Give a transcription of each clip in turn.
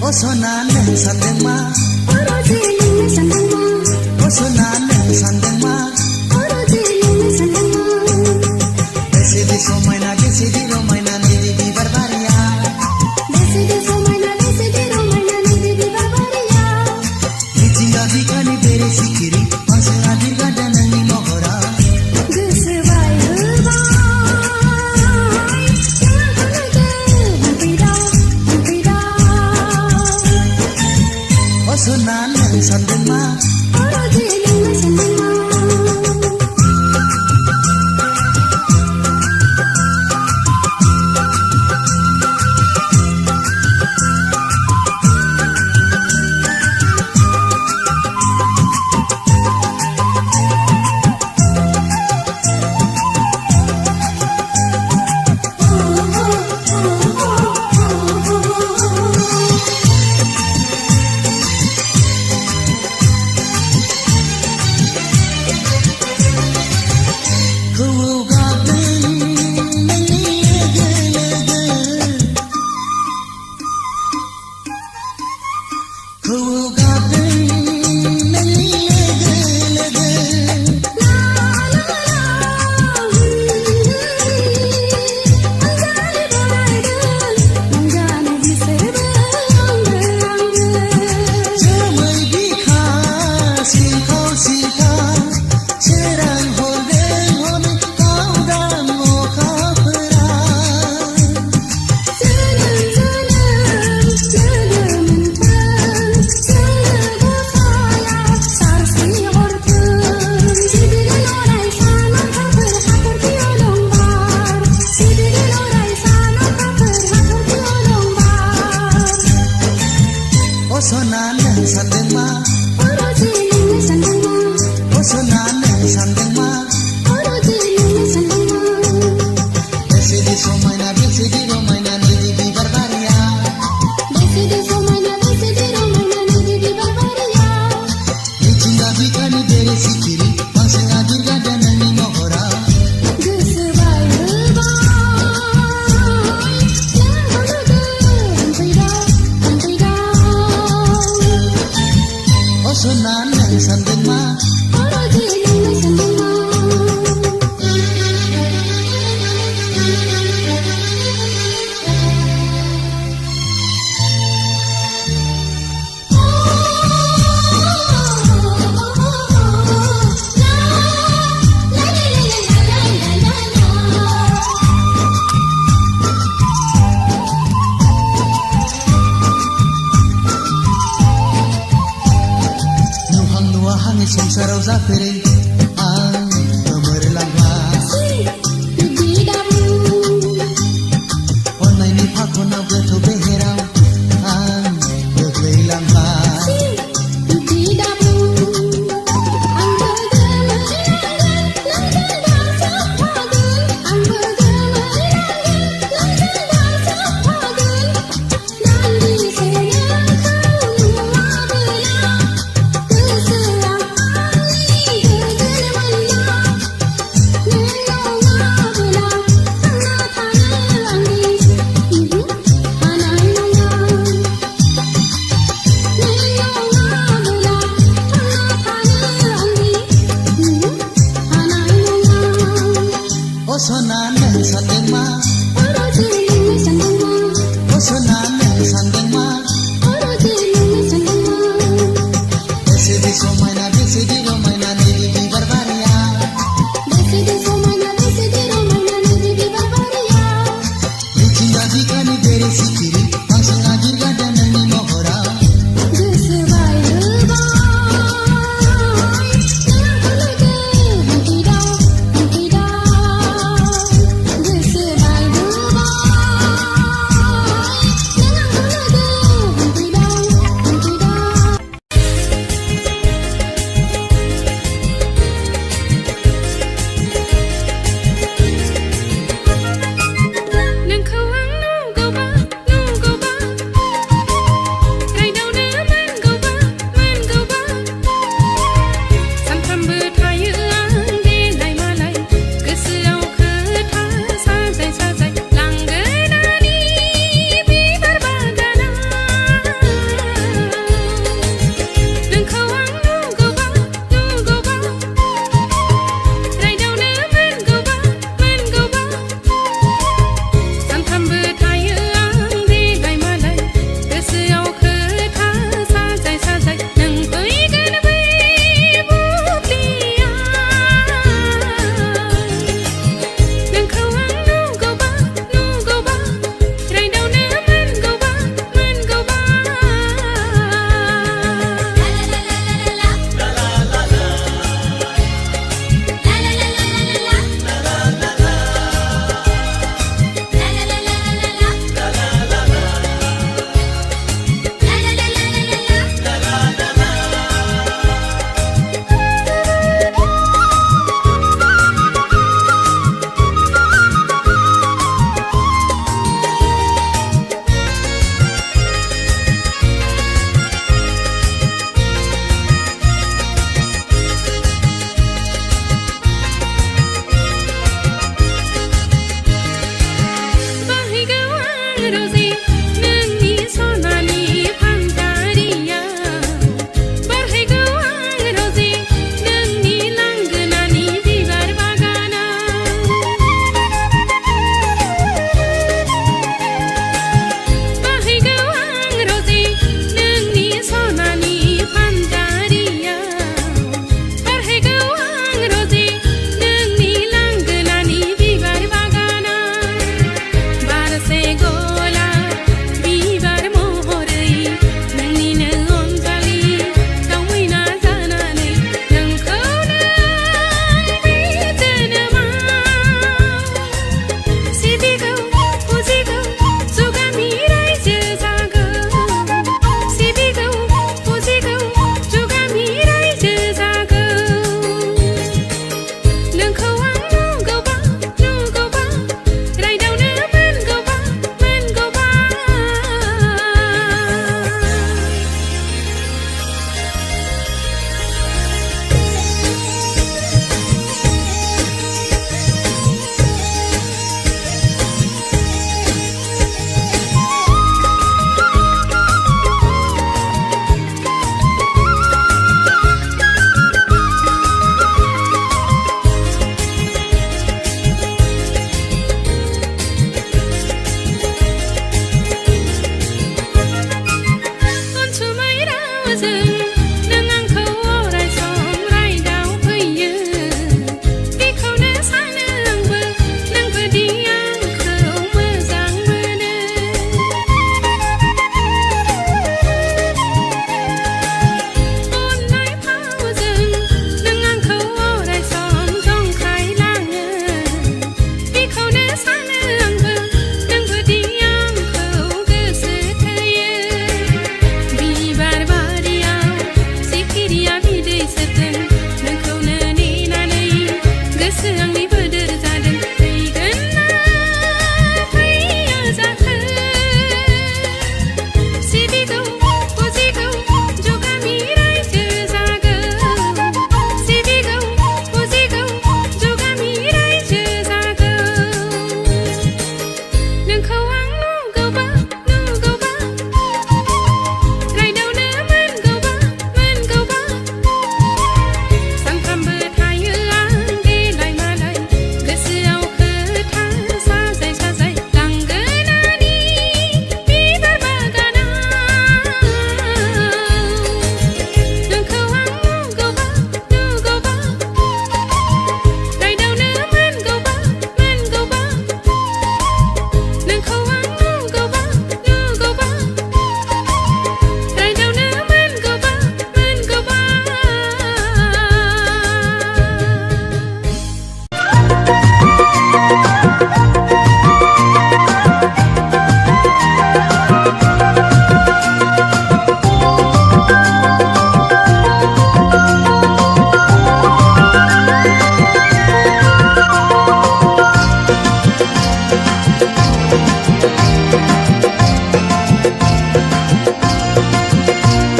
Osonan neng sandeng ma, Oroje neng sandeng ma. osonan neng sandeng ma. Oroje neng sandeng ma. Desidi somaina nidi di barbaria. Desidi somaina nidi di barbaria. Ijinga bikani bere sikiri, mangse adir gada nani mohora. Gesebay hebay, jangan kena mempedah. Osonan neng sandeng ma, Oroje neng sandeng ma. Osonan neng sandeng ma, Oroje neng sandeng ma. osonan neng sandeng ma. Oroje neng sandeng ma. Desidi somaina nidi di barbaria. Desidi somaina nidi di barbaria. Ijinga bikani bere sikiri, mangse adir gada nani mohora. Gesebay hebay, jangan kena mempedah. Osonan neng sandeng ma, Oroje neng sandeng ma. nuhang nuahang sengsarau zafere, ang gemerlangla. Onai ni pakona beto beherau, ang begelangla.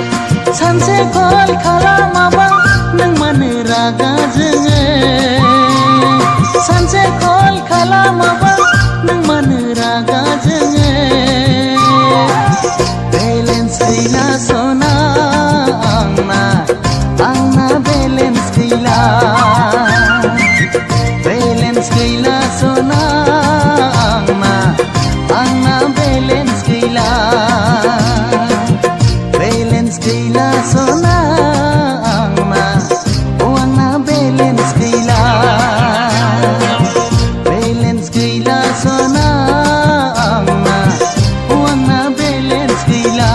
सानसे कल खालामाबा नों मानो रागा जोङो सानसे कल खालामाबा नों मानो रागा जोङो बेलेन्स गैला सना आंना बेलेन्स गैला बेलेन्स गैला सना आंना बेलेन्स गैला बेलेन्स गैला सना आंना बेलेन्स गैला बेलेन्स गैला सना आंना बेलेन्स गैला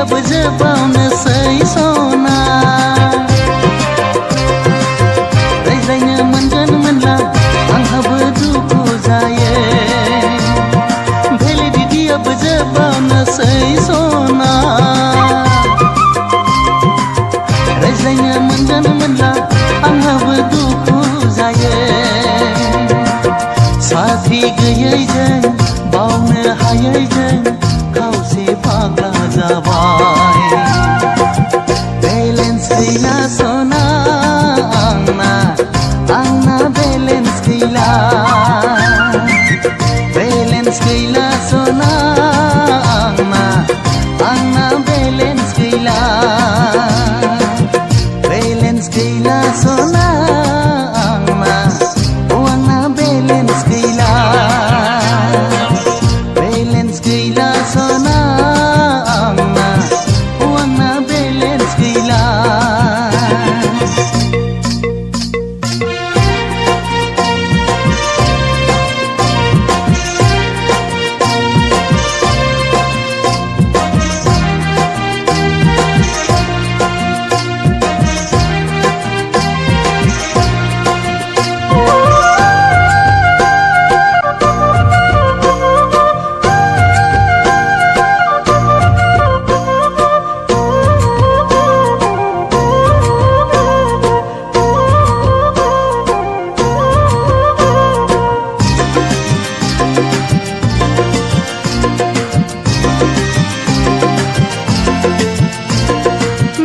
अब जोबावनोसै सना रायज्लायनो मोनगोन मोनला आंहाबो दुखु जायो भेलिडिटि अब जोबावनोसै सना रायज्लायनो मोनगोन मोनला आंहाबो दुखु जायो साख्रि गैयैजों बावनो हायैजों खावसे फाग्ला जाबाय बेलेन्स गैला सना आंना बेलेन्स गैला बेलेन्स गैला सना आंना बेलेन्स गैला बेलेन्स गैला सना आंना बेलेन्स गैला बेलेन्स गैला सना आंना बेलेन्स गैला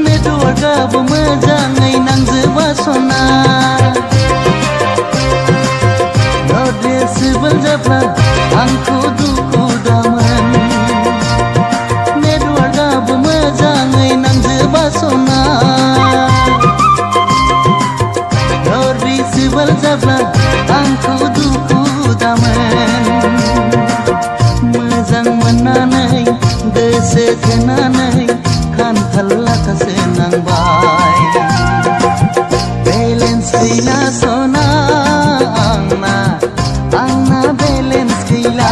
नेटवर्कआबो मोजाङै नांजोबा सना नटिसेबोल जाब्ला आंखौ दुखु दामोन नेटवर्कआबो मोजाङै नांजोबा सना नटिसेबोल जाब्ला आंखौ दुखु दामोन मोजां मोननानै गोसो थोनानै खान्थाल लाथासो नांबाय बेलेन्स गैला सना आंना बेलेन्स गैला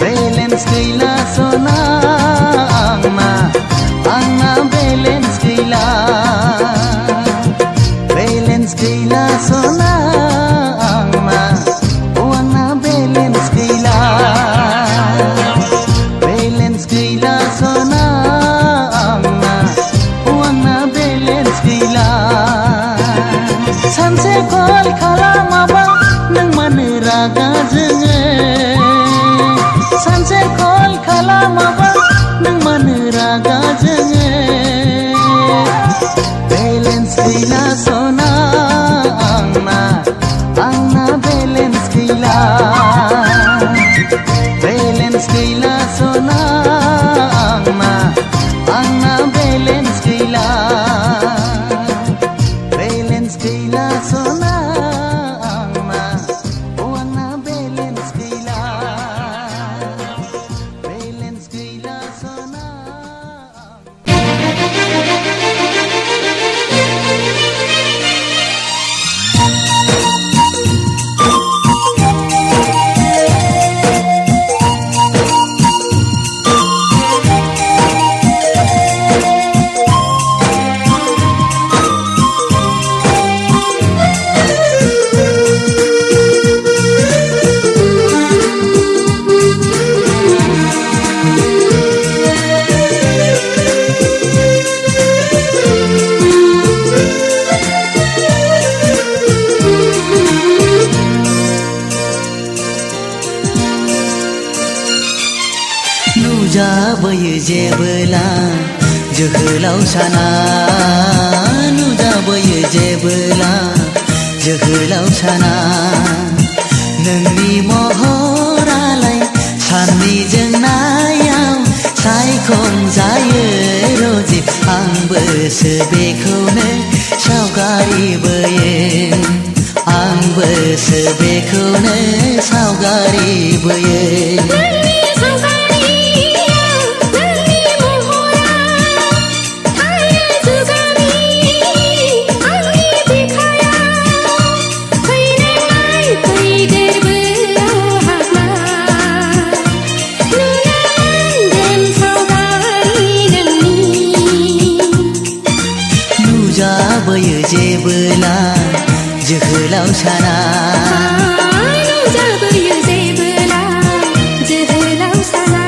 बेलेन्स गैला सना आंना बेलेन्स गैला बेलेन्स गैला सना आंना बेलेन्स गैला बेलेन्स गैला सना आंना बेलेन्स गैला सानसे कल खालामाबा नों मानो रागा जोङो सानसे कल खालामाबा नों मानो रागा जोङो बेलेन्स गैला सना आंना बेलेन्स गैला बेलेन्स गैला सना आंना बेलेन्स गैला बेलेन्स गैला सना आंना बेलेन्स गैला बेलेन्स गैला सना नुजाबोयो जेबोला जोहोलाव साना नुजाबोयो जेबोला जोहोलाव साना नोंनि महरालाय साननि जोंनायाव सायखंजायो रजे आंबोसो बेखौनो सावगारि बोयो आंबोसो बेखौनो सावगारि बोयो नोंनि सावगारियाव नोंनि महरा थायो जुगामि आंनि बिखायाव फैनाय फै गोरबोआव हाबना नुनो मोनगोन सावगारि नोंनि नुजाबोयो जेबोला जोहोलाव साना नुजाबोयो जेबोला जोहोलाव साना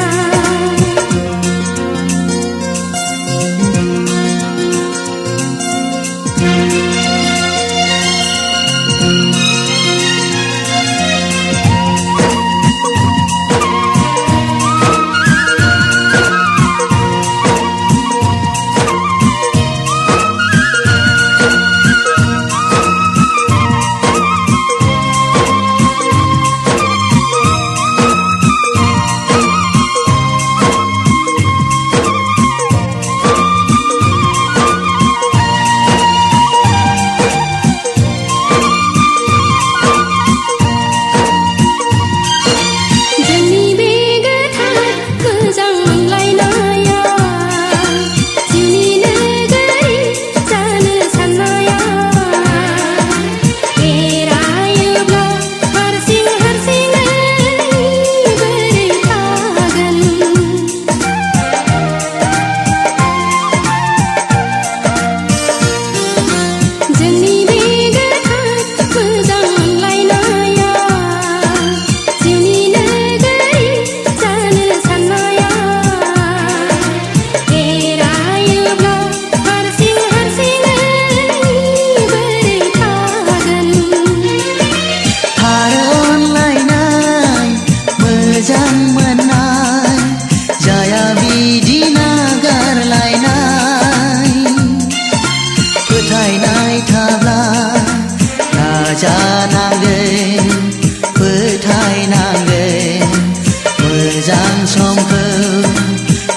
मोजां समखौ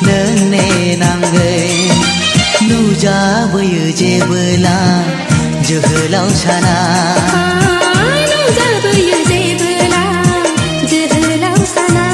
नों नेनांगोन नुजाबोयो जेबोला जोहोलाव साना नुजाबोयो जेबोला जोहोलाव साना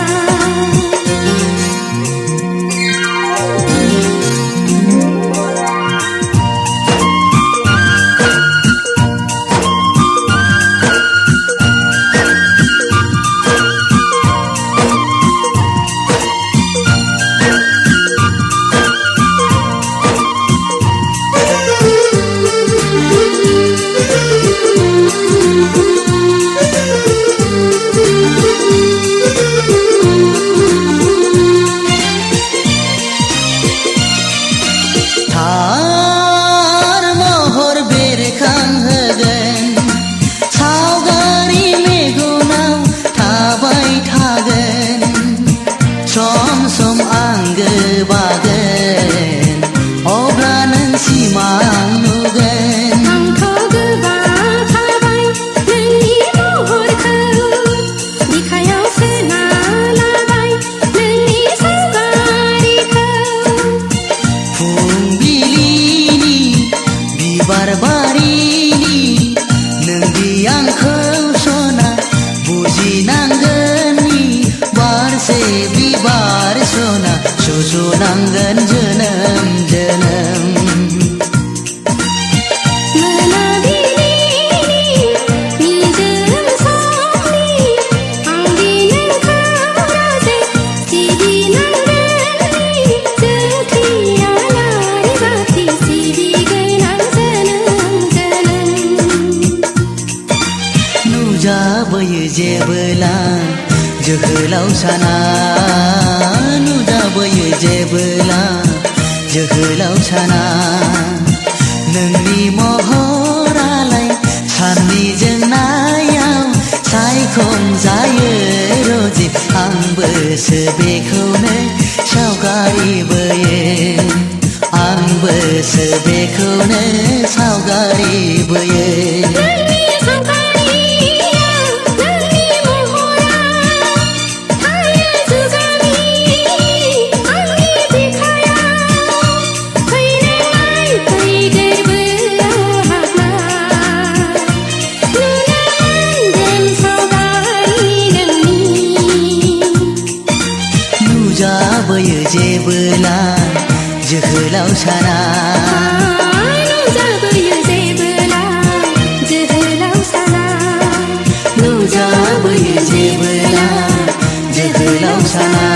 सम सम आंगो बागोन अब्ला नों सिमां नुगोन आंथ' गोबां थाबाय नोंनि महरखौ बिखायाव सोना लाबाय नोंनि सावगारिखौ फुंबिलिनि बिबार बारिनि नोंदि आंखौ सना बुजिनांगोन बारसे बिबार सना सुजुनांगोन जोनोम जोनोम नुजाबोयो जेबोला जोहोलाव साना नुजाबोयो जेबोला जोहोलाव साना नोंनि महरालाय साननि जोंनायाव सायखंजायो रजे आंबोसो बेखौनो फारिबोयो आंबोसो बेखौनो सावगारिबोयो नोंनि सावगारिया नोंनि महरा थायो जुगामि आंनि बिखायाव फैनाय फैदेरबो आंहा नुनो मोनगोन सावगारि नोंनि नुजाबोयो जेबोला जोहोलाव साना नुजाबोयो जेबोला जोहोलाव साना नुजाबोयो जेबोला जोहोलाव साना